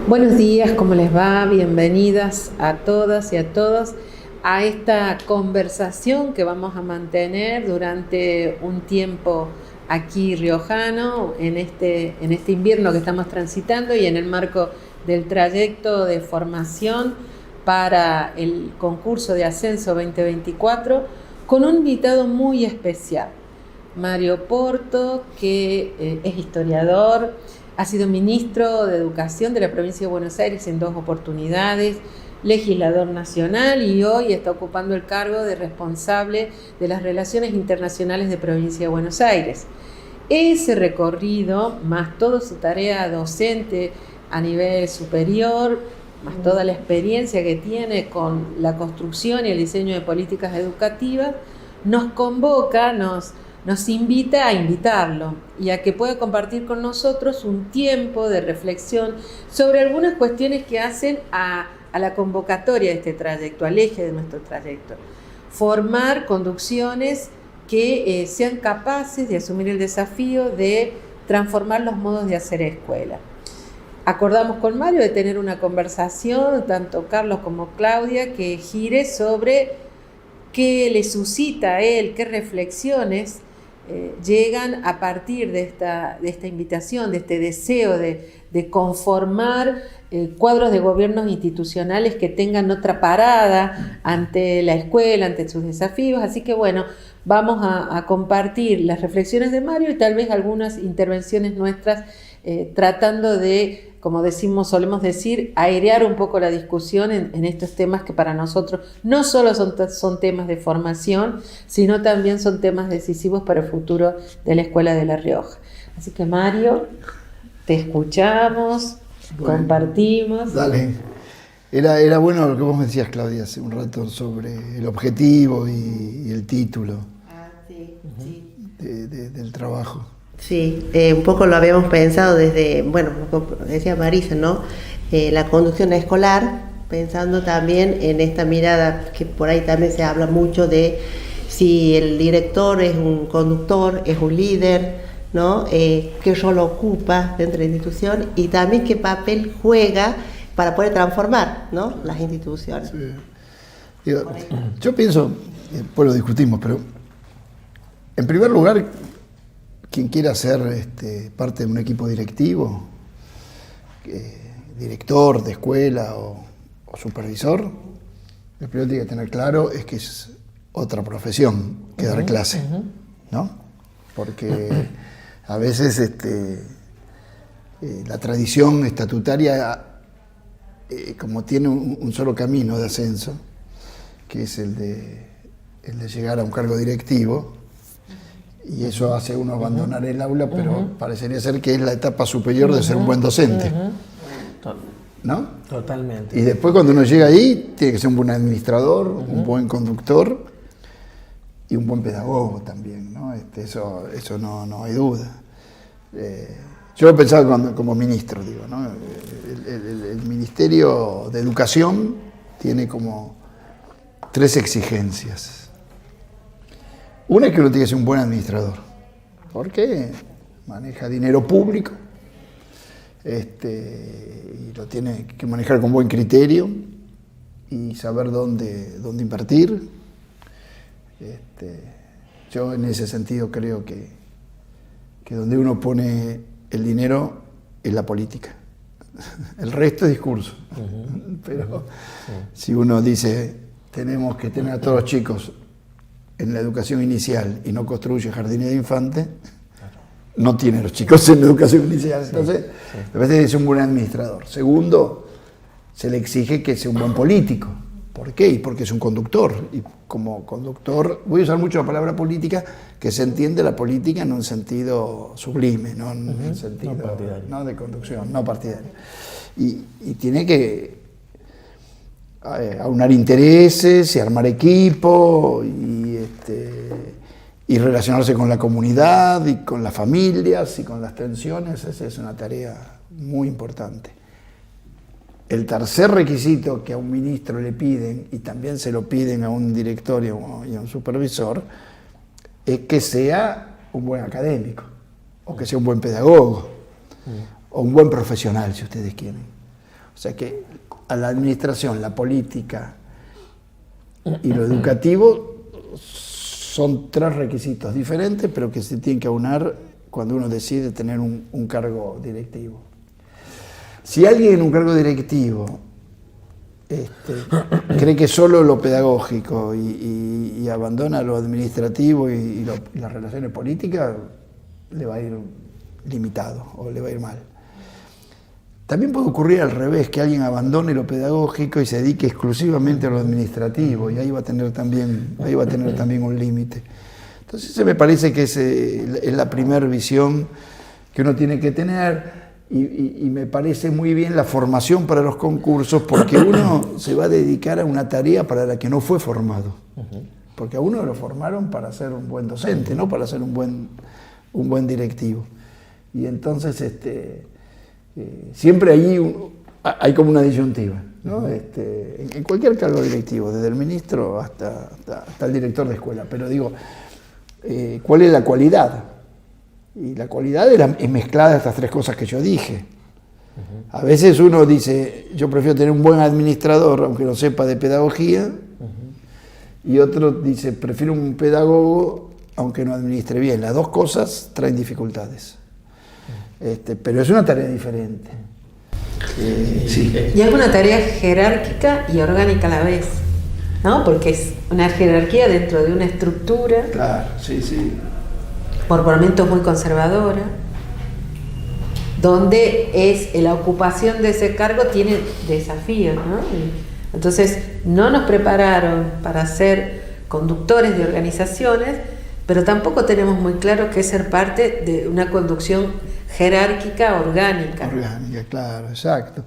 Buenos días, ¿cómo les va? Bienvenidas a todas y a todos a esta conversación que vamos a mantener durante un tiempo aquí riojano, en este invierno que estamos transitando y en el marco del trayecto de formación para el concurso de ascenso 2024, con un invitado muy especial, Mario Porto, que es historiador. Ha sido ministro de Educación de la provincia de Buenos Aires en 2 oportunidades, legislador nacional y hoy está ocupando el cargo de responsable de las relaciones internacionales de provincia de Buenos Aires. Ese recorrido, más toda su tarea docente a nivel superior, más toda la experiencia que tiene con la construcción y el diseño de políticas educativas, nos convoca, nos invita a invitarlo y a que pueda compartir con nosotros un tiempo de reflexión sobre algunas cuestiones que hacen a la convocatoria de este trayecto, al eje de nuestro trayecto. Formar conducciones que sean capaces de asumir el desafío de transformar los modos de hacer escuela. Acordamos con Mario de tener una conversación, tanto Carlos como Claudia, que gire sobre qué le suscita a él, qué reflexiones llegan a partir de esta invitación, de este deseo de conformar cuadros de gobiernos institucionales que tengan otra parada ante la escuela, ante sus desafíos. Así que bueno, vamos a compartir las reflexiones de Mario y tal vez algunas intervenciones nuestras tratando de, como solemos decir, airear un poco la discusión en estos temas que para nosotros no solo son temas de formación, sino también son temas decisivos para el futuro de la Escuela de La Rioja. Así que Mario, te escuchamos, bueno, compartimos. Dale. Era bueno lo que vos me decías, Claudia, hace un rato sobre el objetivo y el título del trabajo. Sí, un poco lo habíamos pensado desde, bueno, como decía Marisa, ¿no? La conducción escolar, pensando también en esta mirada que por ahí también se habla mucho de si el director es un conductor, es un líder, ¿no? Qué rol ocupa dentro de la institución y también qué papel juega para poder transformar, ¿no?, las instituciones. Sí. Digo, yo pienso, después lo discutimos, pero en primer lugar, quien quiera ser parte de un equipo directivo, director de escuela o supervisor, lo primero que tiene que tener claro es que es otra profesión que dar clase, ¿no? Porque a veces la tradición estatutaria, como tiene un solo camino de ascenso, que es el de llegar a un cargo directivo, y eso hace a uno abandonar el aula, pero parecería ser que es la etapa superior de ser un buen docente, ¿no? Totalmente. Y después cuando uno llega ahí, tiene que ser un buen administrador, un buen conductor y un buen pedagogo también, ¿no? Eso no hay duda. Yo lo pensaba como ministro, digo, ¿no? El Ministerio de Educación tiene como 3 exigencias. Una es que uno tiene que ser un buen administrador, porque maneja dinero público y lo tiene que manejar con buen criterio y saber dónde invertir. Yo en ese sentido creo que donde uno pone el dinero es la política. El resto es discurso. Pero si uno dice tenemos que tener a todos los chicos en la educación inicial y no construye jardines de infantes, no tiene los chicos en la educación inicial. Entonces, a veces es un buen administrador. Segundo, se le exige que sea un buen político. ¿Por qué? Y porque es un conductor. Y como conductor, voy a usar mucho la palabra política, que se entiende la política en un sentido sublime, no en un sentido no de conducción, no partidario. Y tiene que aunar intereses y armar equipo y relacionarse con la comunidad y con las familias y con las tensiones. Esa es una tarea muy importante. El tercer requisito que a un ministro le piden, y también se lo piden a un directorio y a un supervisor, es que sea un buen académico, o que sea un buen pedagogo, o un buen profesional, si ustedes quieren. O sea que a la administración, la política y lo educativo son 3 requisitos diferentes, pero que se tienen que aunar cuando uno decide tener un cargo directivo. Si alguien en un cargo directivo cree que solo lo pedagógico y abandona lo administrativo y las relaciones políticas, le va a ir limitado o le va a ir mal. También puede ocurrir al revés, que alguien abandone lo pedagógico y se dedique exclusivamente a lo administrativo, y ahí va a tener también un límite. Entonces, esa me parece que es la primera visión que uno tiene que tener. Y me parece muy bien la formación para los concursos, porque uno se va a dedicar a una tarea para la que no fue formado. Porque a uno lo formaron para ser un buen docente, no para ser un buen directivo. Y entonces siempre allí hay como una disyuntiva, ¿no? En cualquier cargo directivo, desde el ministro hasta el director de escuela. Pero digo, ¿cuál es la cualidad? Y la cualidad es mezclada de estas 3 cosas que yo dije. A veces uno dice, yo prefiero tener un buen administrador, aunque no sepa de pedagogía, y otro dice, prefiero un pedagogo, aunque no administre bien. Las 2 cosas traen dificultades. Pero es una tarea diferente. Sí. Y es una tarea jerárquica y orgánica a la vez, ¿no? Porque es una jerarquía dentro de una estructura. Claro, sí. Por momentos muy conservadora, donde la ocupación de ese cargo tiene desafíos, ¿no? Entonces, no nos prepararon para ser conductores de organizaciones, pero tampoco tenemos muy claro qué es ser parte de una conducción jerárquica orgánica. Orgánica, claro, exacto.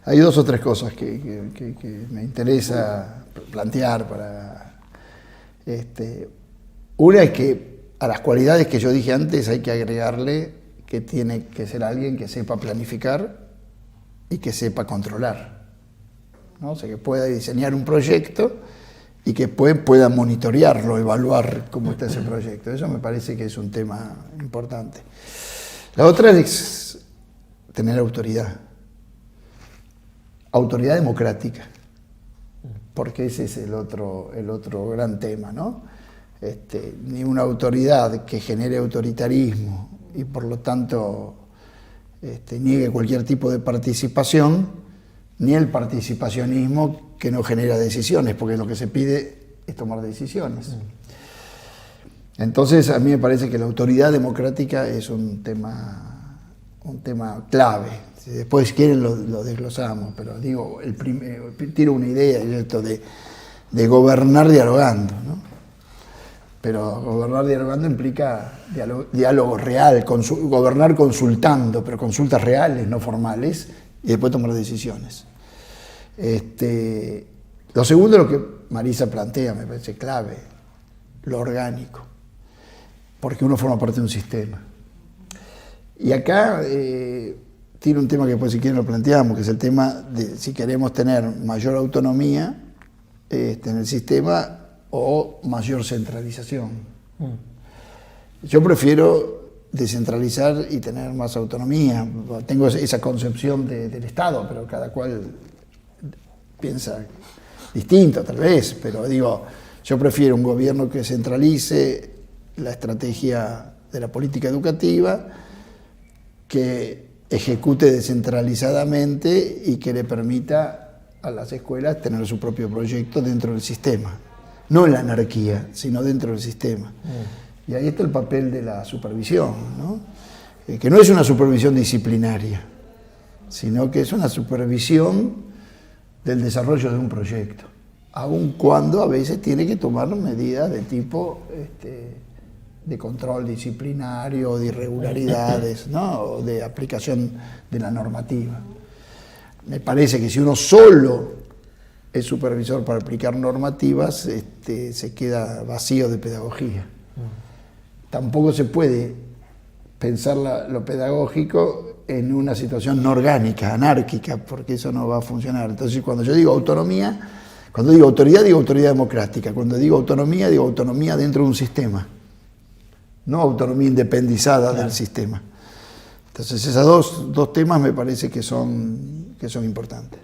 Hay 2 o 3 cosas que me interesa plantear para... Una es que a las cualidades que yo dije antes hay que agregarle que tiene que ser alguien que sepa planificar y que sepa controlar, ¿no? O sea, que pueda diseñar un proyecto y que pueda monitorearlo, evaluar cómo está ese proyecto. Eso me parece que es un tema importante. La otra es tener autoridad democrática, porque ese es el otro gran tema, ¿no? Ni una autoridad que genere autoritarismo y por lo tanto niegue cualquier tipo de participación, ni el participacionismo que no genera decisiones, porque lo que se pide es tomar decisiones. Entonces a mí me parece que la autoridad democrática es un tema clave. Si después quieren lo desglosamos, pero digo, tiro una idea, esto de gobernar dialogando, ¿no? Pero gobernar dialogando implica diálogo real, gobernar consultando, pero consultas reales, no formales, y después tomar decisiones. Lo segundo, lo que Marisa plantea, me parece clave, lo orgánico, porque uno forma parte de un sistema. Y acá tiene un tema que después si quieren lo planteamos, que es el tema de si queremos tener mayor autonomía en el sistema o mayor centralización. Yo prefiero descentralizar y tener más autonomía. Tengo esa concepción del Estado, pero cada cual piensa distinto tal vez, pero digo, yo prefiero un gobierno que centralice la estrategia de la política educativa, que ejecute descentralizadamente y que le permita a las escuelas tener su propio proyecto dentro del sistema. No en la anarquía, sino dentro del sistema. Y ahí está el papel de la supervisión, ¿no? Que no es una supervisión disciplinaria, sino que es una supervisión del desarrollo de un proyecto, aun cuando a veces tiene que tomar medidas de tipo de control disciplinario, de irregularidades, ¿no? O de aplicación de la normativa. Me parece que si uno solo es supervisor para aplicar normativas, se queda vacío de pedagogía. Tampoco se puede pensar lo pedagógico en una situación no orgánica, anárquica, porque eso no va a funcionar. Entonces, cuando yo digo autonomía, cuando digo autoridad democrática. Cuando digo autonomía dentro de un sistema, no autonomía independizada del sistema. Entonces, esos dos temas me parece que son son importantes.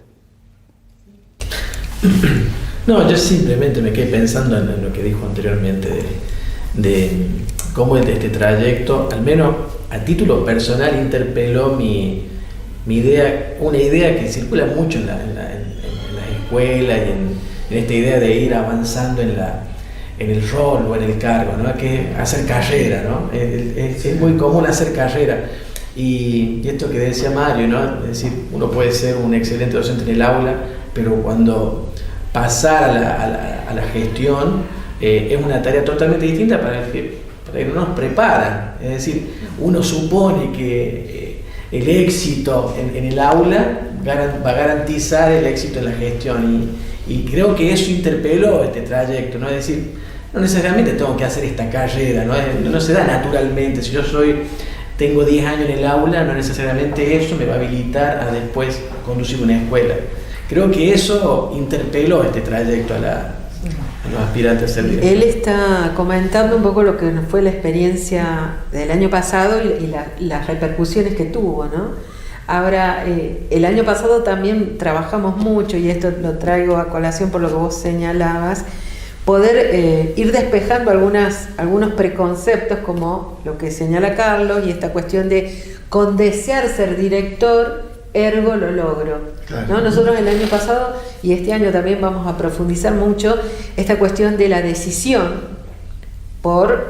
No, yo simplemente me quedé pensando en lo que dijo anteriormente de cómo este trayecto, al menos a título personal, interpeló mi idea, una idea que circula mucho en las escuelas y en esta idea de ir avanzando en el rol o en el cargo, ¿no? Que hacer carrera, ¿no? Es muy común hacer carrera. Y esto que decía Mario, ¿no? Es decir, uno puede ser un excelente docente en el aula, pero cuando pasar a la gestión es una tarea totalmente distinta para el que no nos preparan. Es decir, uno supone que el éxito en el aula va a garantizar el éxito en la gestión y creo que eso interpeló este trayecto, ¿no? Es decir, no necesariamente tengo que hacer esta carrera, no se da naturalmente. Si yo tengo 10 años en el aula, no necesariamente eso me va a habilitar a después conducir una escuela. Creo que eso interpeló este trayecto a los aspirantes a ser director. Él está comentando un poco lo que fue la experiencia del año pasado y las repercusiones que tuvo, ¿no? Ahora, el año pasado también trabajamos mucho, y esto lo traigo a colación por lo que vos señalabas, poder ir despejando algunos preconceptos, como lo que señala Carlos, y esta cuestión de con desear ser director, ergo lo logro. Claro. ¿No? Nosotros el año pasado y este año también vamos a profundizar mucho esta cuestión de la decisión por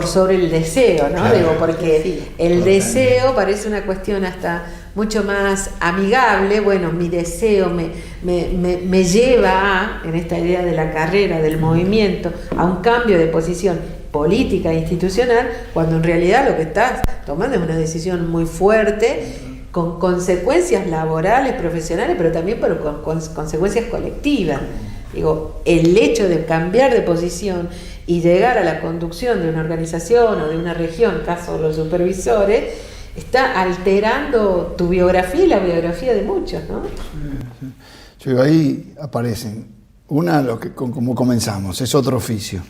sobre el deseo, ¿no? Claro. Digo, porque sí, el deseo parece una cuestión hasta mucho más amigable. Bueno, mi deseo me lleva en esta idea de la carrera, del movimiento, a un cambio de posición política e institucional, cuando en realidad lo que estás tomando es una decisión muy fuerte, con consecuencias laborales, profesionales, pero también con consecuencias colectivas. Digo, el hecho de cambiar de posición y llegar a la conducción de una organización o de una región, caso de los supervisores, está alterando tu biografía y la biografía de muchos, ¿no? Yo digo, ahí aparecen. Una, como comenzamos, es otro oficio.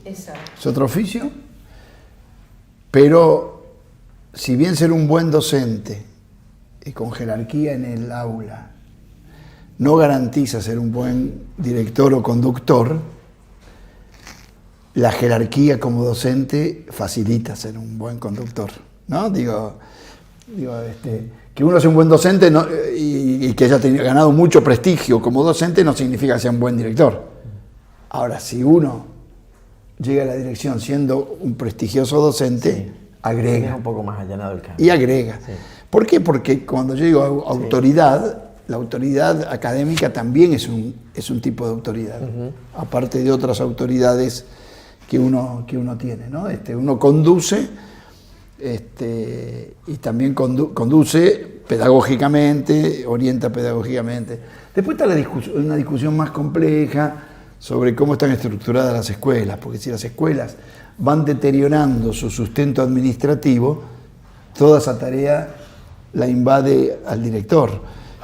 Exacto. Es otro oficio, pero si bien ser un buen docente y con jerarquía en el aula no garantiza ser un buen director o conductor, la jerarquía como docente facilita ser un buen conductor, ¿no? Digo, que uno sea un buen docente y que haya ganado mucho prestigio como docente no significa que sea un buen director. Ahora, si uno llega a la dirección siendo un prestigioso docente, sí, agrega. Es un poco más allanado el camino. Y agrega. Sí. ¿Por qué? Porque cuando yo digo autoridad, la autoridad académica también es un tipo de autoridad, aparte de otras autoridades que uno tiene, ¿no? Uno conduce y también conduce pedagógicamente, orienta pedagógicamente. Después está una discusión más compleja sobre cómo están estructuradas las escuelas, porque si las escuelas van deteriorando su sustento administrativo, toda esa tarea la invade al director.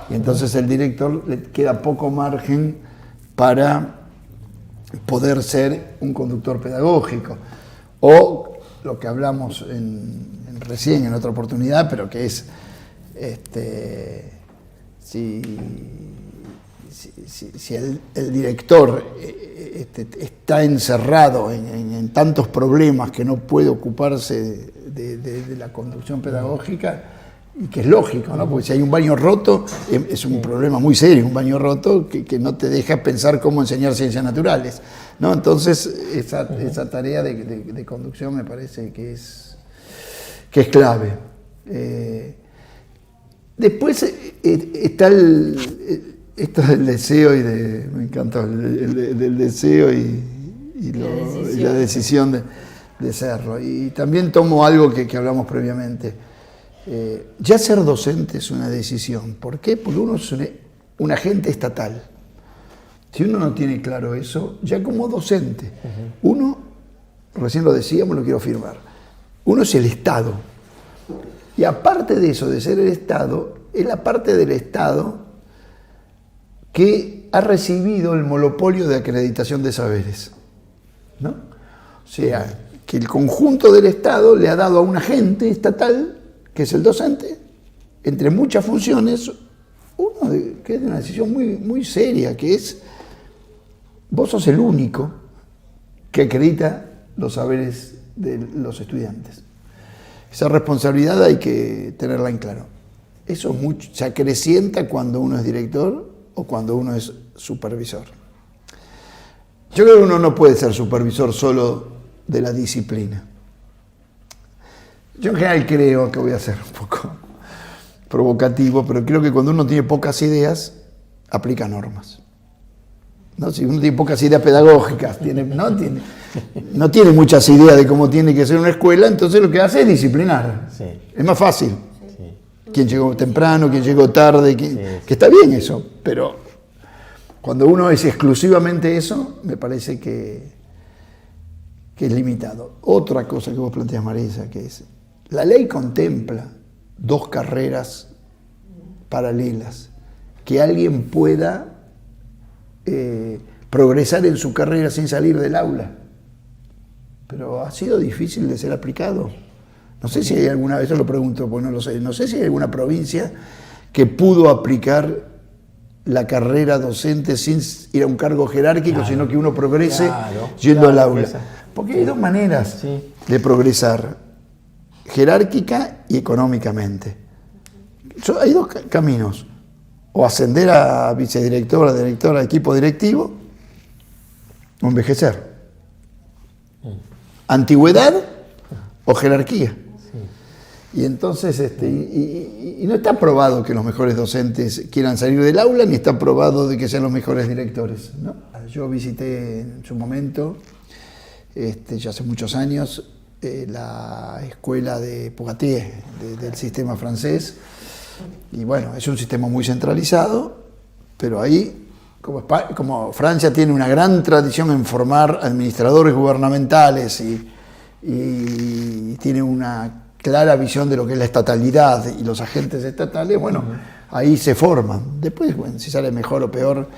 Y entonces el director le queda poco margen para poder ser un conductor pedagógico. O lo que hablamos recién en otra oportunidad, pero que es si el director está encerrado en tantos problemas que no puede ocuparse de la conducción pedagógica, y que es lógico, ¿no? Porque si hay un baño roto, es un problema muy serio, un baño roto que no te deja pensar cómo enseñar ciencias naturales, ¿no? Entonces, esa tarea de conducción me parece que es clave. Después está esto del deseo me encanta, del deseo y la decisión de serlo. Y también tomo algo que hablamos previamente. Ya ser docente es una decisión. ¿Por qué? Porque uno es un agente estatal. Si uno no tiene claro eso, ya como docente, uno, recién lo decíamos, lo quiero afirmar, uno es el Estado. Y aparte de eso, de ser el Estado, es la parte del Estado que ha recibido el monopolio de acreditación de saberes, ¿no? O sea, que el conjunto del Estado le ha dado a un agente estatal, que es el docente, entre muchas funciones, que es una decisión muy, muy seria, que es, vos sos el único que acredita los saberes de los estudiantes. Esa responsabilidad hay que tenerla en claro. Eso se acrecienta cuando uno es director o cuando uno es supervisor. Yo creo que uno no puede ser supervisor solo de la disciplina. Yo en general creo, que voy a ser un poco provocativo, pero creo que cuando uno tiene pocas ideas, aplica normas. ¿No? Si uno tiene pocas ideas pedagógicas, no tiene muchas ideas de cómo tiene que ser una escuela, entonces lo que hace es disciplinar. Sí. Es más fácil. Sí. Quién llegó temprano, quién llegó tarde, que está bien eso, pero cuando uno es exclusivamente eso, me parece que es limitado. Otra cosa que vos planteas, Marisa, que es, la ley contempla 2 carreras paralelas, que alguien pueda progresar en su carrera sin salir del aula. Pero ha sido difícil de ser aplicado. No sé si hay alguna, eso lo pregunto porque no lo sé, no sé si hay alguna provincia que pudo aplicar la carrera docente sin ir a un cargo jerárquico, sino que uno progrese yendo al aula. Porque hay 2 maneras de progresar, jerárquica y económicamente. Hay 2 caminos, o ascender a vicedirectora, directora, equipo directivo, o envejecer. Antigüedad o jerarquía. Y entonces, y no está probado que los mejores docentes quieran salir del aula, ni está probado de que sean los mejores directores, ¿no? Yo visité en su momento, ya hace muchos años, la escuela de Poitiers, del sistema francés, y bueno, es un sistema muy centralizado, pero ahí, como Francia tiene una gran tradición en formar administradores gubernamentales y tiene una clara visión de lo que es la estatalidad y los agentes estatales, bueno, ahí se forman. Después, bueno, si sale mejor o peor,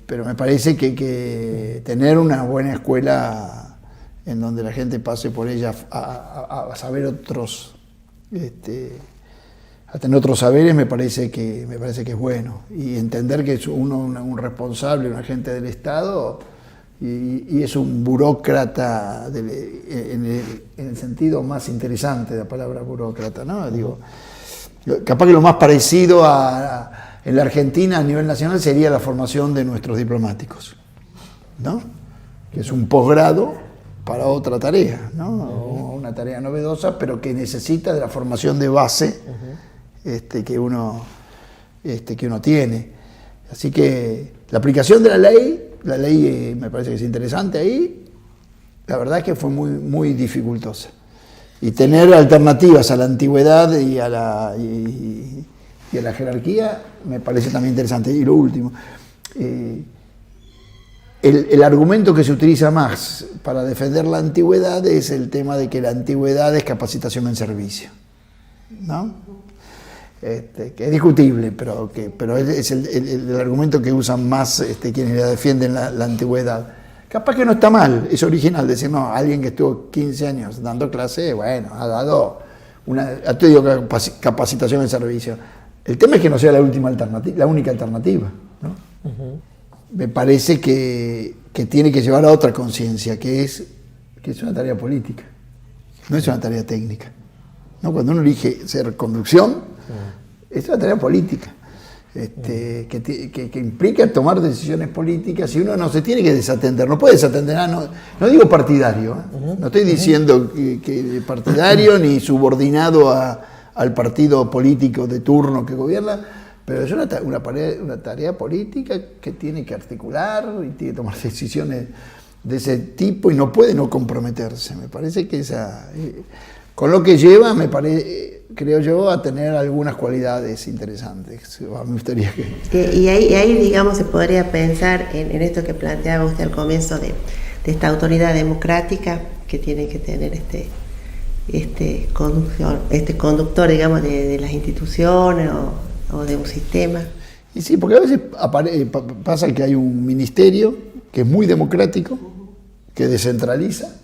pero me parece que tener una buena escuela en donde la gente pase por ella a saber otros, a tener otros saberes, me parece que es bueno. Y entender que es uno un responsable, un agente del Estado, y es un burócrata en el sentido más interesante de la palabra burócrata, ¿no? Digo, capaz que lo más parecido en la Argentina a nivel nacional sería la formación de nuestros diplomáticos, ¿no? Que es un posgrado para otra tarea, ¿no? Una tarea novedosa, pero que necesita de la formación de base que uno tiene. Así que la aplicación de la ley me parece que es interesante ahí, la verdad es que fue muy, muy dificultosa. Y tener alternativas a la antigüedad y a la jerarquía me parece también interesante. Y lo último, el argumento que se utiliza más para defender la antigüedad es el tema de que la antigüedad es capacitación en servicio, ¿no? Que es discutible, pero es el argumento que usan más quienes la defienden la antigüedad. Capaz que no está mal, es original decir, no, alguien que estuvo 15 años dando clase, bueno, ha dado capacitación en servicio. El tema es que no sea la única alternativa, ¿no? Me parece que tiene que llevar a otra conciencia, que es una tarea política, no es una tarea técnica, ¿no? Cuando uno elige ser conducción, es una tarea política, que implica tomar decisiones políticas, y uno no se tiene que desatender, no puede desatender, no digo partidario, no estoy diciendo que partidario ni subordinado al partido político de turno que gobierna, pero es una tarea política que tiene que articular y tiene que tomar decisiones de ese tipo y no puede no comprometerse. Me parece que con lo que lleva, creo yo, a tener algunas cualidades interesantes. Me gustaría que... Y ahí, digamos, se podría pensar en esto que planteaba usted al comienzo de esta autoridad democrática que tiene que tener este conductor, digamos, de las instituciones o de un sistema. Y sí, porque a veces pasa que hay un ministerio que es muy democrático, que descentraliza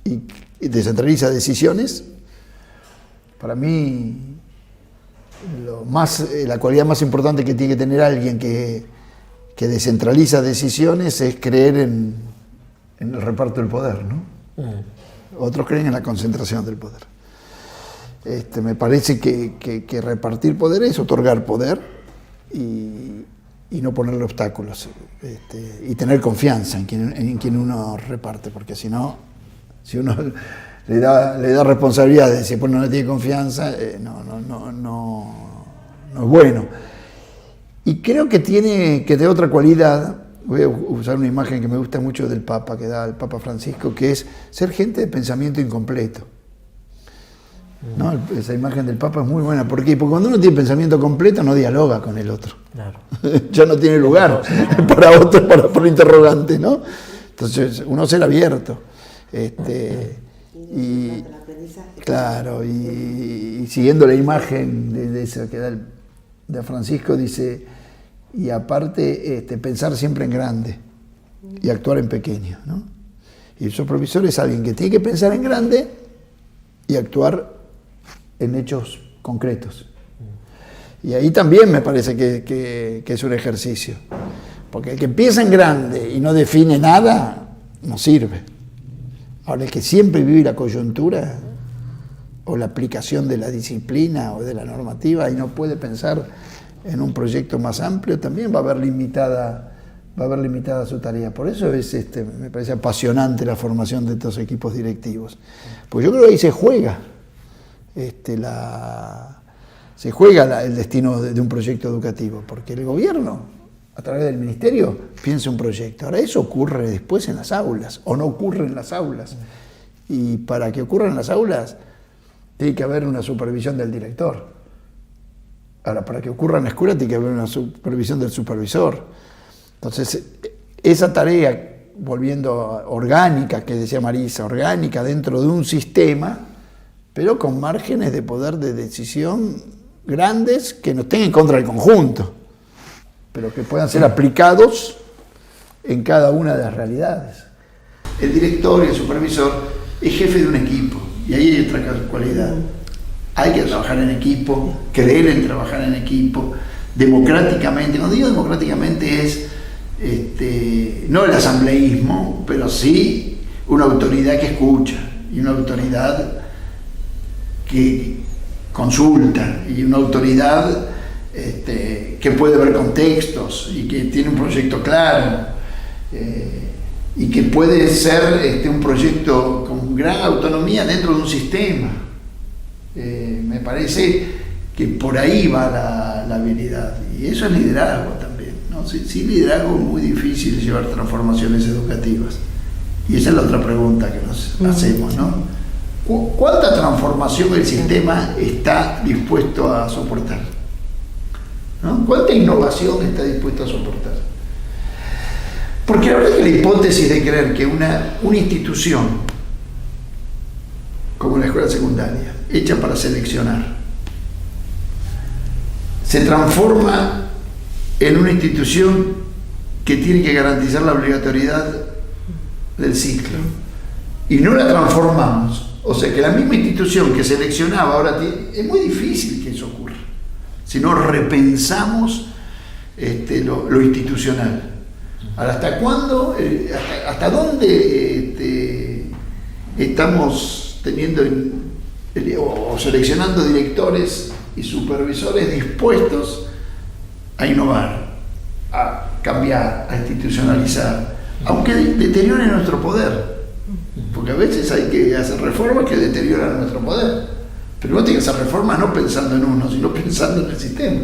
y descentraliza decisiones. Para mí la cualidad más importante que tiene que tener alguien que descentraliza decisiones es creer en el reparto del poder, ¿no? Otros creen en la concentración del poder. Me parece que repartir poder es otorgar poder y no ponerle obstáculos, y tener confianza en quien uno reparte, porque si uno le da responsabilidades y después no le tiene confianza, no es bueno. Y creo que tiene otra cualidad. Voy a usar una imagen que me gusta mucho del Papa, que da el Papa Francisco, que es ser gente de pensamiento incompleto. ¿No? Esa imagen del Papa es muy buena. ¿Por qué? Porque cuando uno tiene pensamiento completo no dialoga con el otro. Claro. Ya no tiene lugar para otro, para interrogante, ¿no? Entonces, uno ser abierto. Claro, y siguiendo la imagen de esa que da de Francisco, dice, y aparte pensar siempre en grande y actuar en pequeño, ¿no? Y el supervisor es alguien que tiene que pensar en grande y actuar en hechos concretos. Y ahí también me parece que es un ejercicio, porque el que empieza en grande y no define nada, no sirve. Ahora, el que siempre vive la coyuntura o la aplicación de la disciplina o de la normativa y no puede pensar en un proyecto más amplio, también va a ver limitada su tarea. Por eso me parece apasionante la formación de estos equipos directivos. Pues yo creo que ahí se juega el destino de un proyecto educativo, porque el gobierno, a través del ministerio, piensa un proyecto. Ahora, eso ocurre después en las aulas, o no ocurre en las aulas. Y para que ocurra en las aulas, tiene que haber una supervisión del director. Ahora, para que ocurra en la escuela, tiene que haber una supervisión del supervisor. Entonces, esa tarea, volviendo orgánica, que decía Marisa, orgánica dentro de un sistema, pero con márgenes de poder de decisión grandes que no estén en contra del conjunto, pero que puedan ser aplicados en cada una de las realidades. El director y el supervisor es jefe de un equipo, y ahí hay otra cualidad. Hay que trabajar en equipo, creer en trabajar en equipo, democráticamente. Cuando digo democráticamente es no el asambleísmo, pero sí una autoridad que escucha, y una autoridad que consulta, y una autoridad que puede ver contextos y que tiene un proyecto claro, y que puede ser un proyecto con gran autonomía dentro de un sistema. Me parece que por ahí va la habilidad, y eso es liderazgo también, ¿no? Sin liderazgo es muy difícil llevar transformaciones educativas, y esa es la otra pregunta que nos hacemos, ¿no? ¿Cuánta transformación el sistema está dispuesto a soportar? ¿No? ¿Cuánta innovación está dispuesto a soportar? Porque la verdad es que la hipótesis de creer que una institución como la escuela secundaria, hecha para seleccionar, se transforma en una institución que tiene que garantizar la obligatoriedad del ciclo, y no la transformamos, o sea que la misma institución que seleccionaba ahora es muy difícil que eso ocurra si no repensamos lo institucional. Ahora, ¿hasta cuándo, hasta dónde estamos teniendo o seleccionando directores y supervisores dispuestos a innovar, a cambiar, a institucionalizar, aunque deterioren nuestro poder? Porque a veces hay que hacer reformas que deterioran nuestro poder, pero uno tiene que hacer reformas no pensando en uno, sino pensando en el sistema.